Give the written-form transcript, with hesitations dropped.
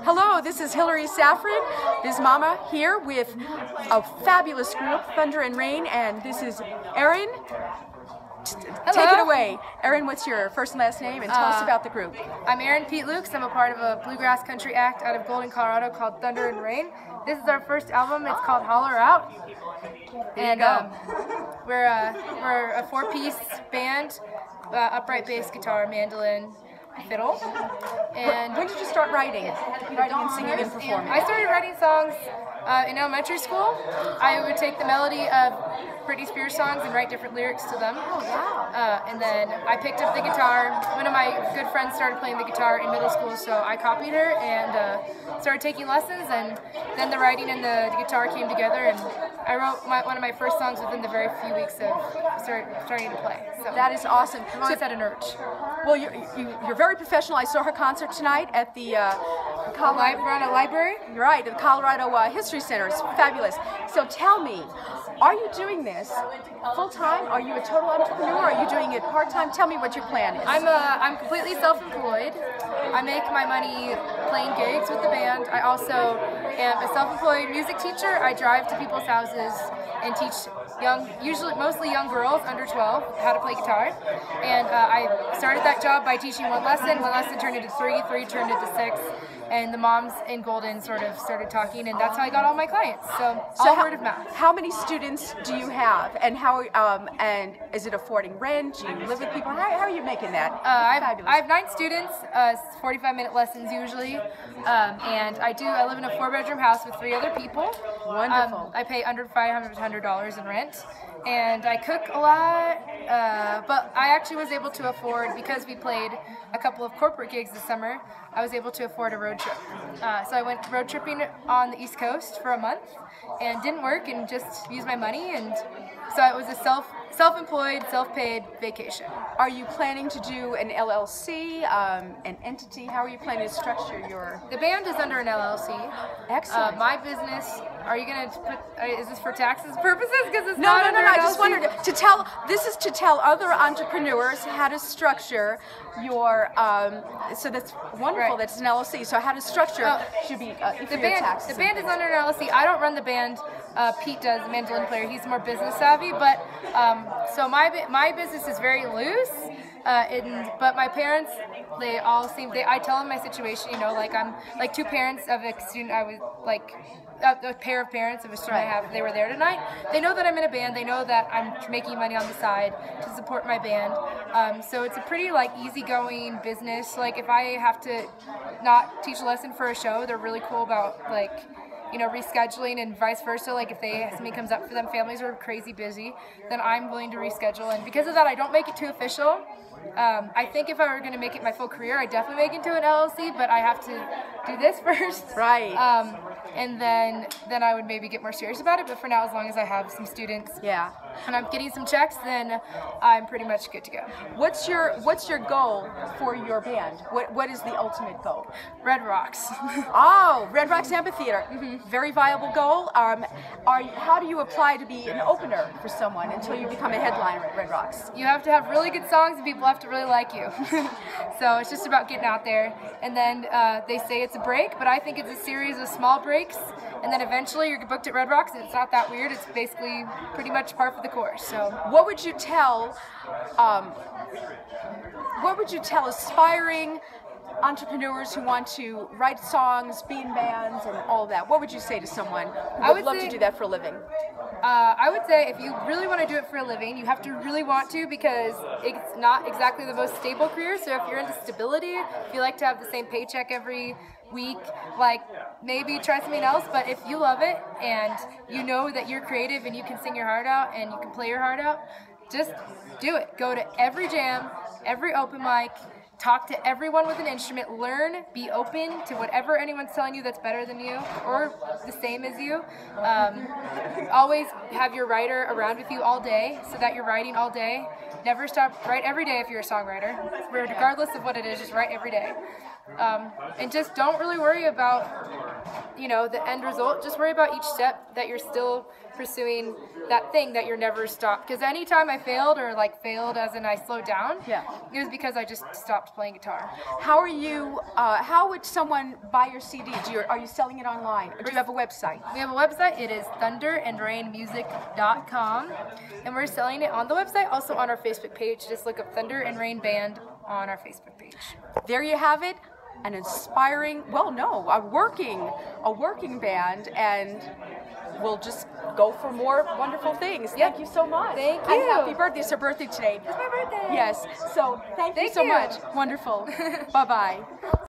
Hello, this is Hillary Safran, Biz Mama, here with a fabulous group, Thunder and Rain, and this is Erin. Take it away. Erin, what's your first and last name, and tell us about the group. I'm Erin Pete Lukes. I'm a part of a bluegrass country act out of Golden, Colorado called Thunder and Rain. This is our first album. It's called Holler Out. And we're a four-piece band, upright bass, guitar, mandolin, fiddle. And when did you start writing and singing and performing? I started writing songs in elementary school. I would take the melody of Britney Spears songs and write different lyrics to them. Oh, wow. And then I picked up the guitar. One of my good friends started playing the guitar in middle school, so I copied her and started taking lessons, and then the writing and the guitar came together, and I wrote one of my first songs within the very few weeks of starting to play. So that is awesome. I've always had an urge. Well, you're very professional. I saw her concert tonight at the Colorado Library. Right, the Colorado History Center. It's fabulous. So tell me, are you doing this full-time? Are you a total entrepreneur? Are you doing it part-time? Tell me what your plan is. I'm completely self-employed. I make my money playing gigs with the band. I also am a self-employed music teacher. I drive to people's houses and teach mostly young girls under 12 how to play guitar. And I started that job by teaching one lesson turned into three turned into six. And the moms in Golden sort of started talking, and that's how I got all my clients. So all word of mouth. How many students do you have, and how and is it affording rent? Do you live with people? How are you making that? I have 9 students, 45-minute lessons usually, and I live in a 4-bedroom house with 3 other people. Wonderful. I pay under $500 in rent, and I cook a lot, but I actually was able to afford, because we played a couple of corporate gigs this summer, I was able to afford a road trip. So I went road tripping on the East Coast for a month and didn't work and just used my money, and so it was a self-employed, self-paid vacation. Are you planning to do an LLC, an entity? How are you planning to structure your... The band is under an LLC. Excellent. My business, are you going to put, is this for taxes purposes? Because it's No, I just wanted to tell, this is to tell other entrepreneurs how to structure your, so that's wonderful, right. That's an LLC, so how to structure should be for your taxes. The band is under an LLC. I don't run the band. Pete does, the mandolin player. He's more business savvy, but so my business is very loose. But my parents, they all seem. I tell them my situation. You know, like I'm like 2 parents of a student. I was like a pair of parents of a student I have. They were there tonight. They know that I'm in a band. They know that I'm making money on the side to support my band. So it's a pretty like easygoing business. Like if I have to not teach a lesson for a show, they're really cool about like, you know, rescheduling and vice versa. Like if something comes up for them, families are crazy busy, then I'm willing to reschedule. And because of that, I don't make it too official. I think if I were going to make it my full career, I'd definitely make it into an LLC, but I have to do this first. Right. And then I would maybe get more serious about it. But for now, as long as I have some students, yeah, and I'm getting some checks, then I'm pretty much good to go. What's your goal for your band? What is the ultimate goal? Red Rocks. Oh, Red Rocks Amphitheater. Mm-hmm. Very viable goal. How do you apply to be an opener for someone until you become a headliner at Red Rocks? You have to have really good songs, and people have to really like you. So it's just about getting out there. And then they say it's a break, but I think it's a series of small breaks. And then eventually you're booked at Red Rocks, and it's not that weird. It's basically pretty much par for the course. So, what would you tell aspiring entrepreneurs who want to write songs, be in bands, and all that? What would you say to someone who would love to do that for a living? I would say if you really want to do it for a living, you have to really want to, because it's not exactly the most stable career. So if you're into stability, if you like to have the same paycheck every week, like maybe try something else. But if you love it and you know that you're creative and you can sing your heart out and you can play your heart out, just do it. Go to every jam, every open mic, talk to everyone with an instrument, learn, be open to whatever anyone's telling you that's better than you or the same as you. Always have your writer around with you all day so that you're writing all day. Never stop, write every day if you're a songwriter. Regardless of what it is, just write every day. And just don't really worry about, you know, the end result. Just worry about each step, that you're still pursuing that thing that you're never stopped. Because anytime I failed, or like failed as in I slowed down, it was because I just stopped playing guitar. How are you? How would someone buy your CD? Are you selling it online? Or do you have a website? We have a website. It is thunderandrainmusic.com, and we're selling it on the website, also on our Facebook page. Just look up Thunder and Rain Band on our Facebook page. There you have it. An inspiring, well, no, a working band, and we'll just go for more wonderful things. Thank you so much. Thank you. And happy birthday. It's your birthday today. It's my birthday. Yes. So thank you so much. Wonderful. Bye-bye.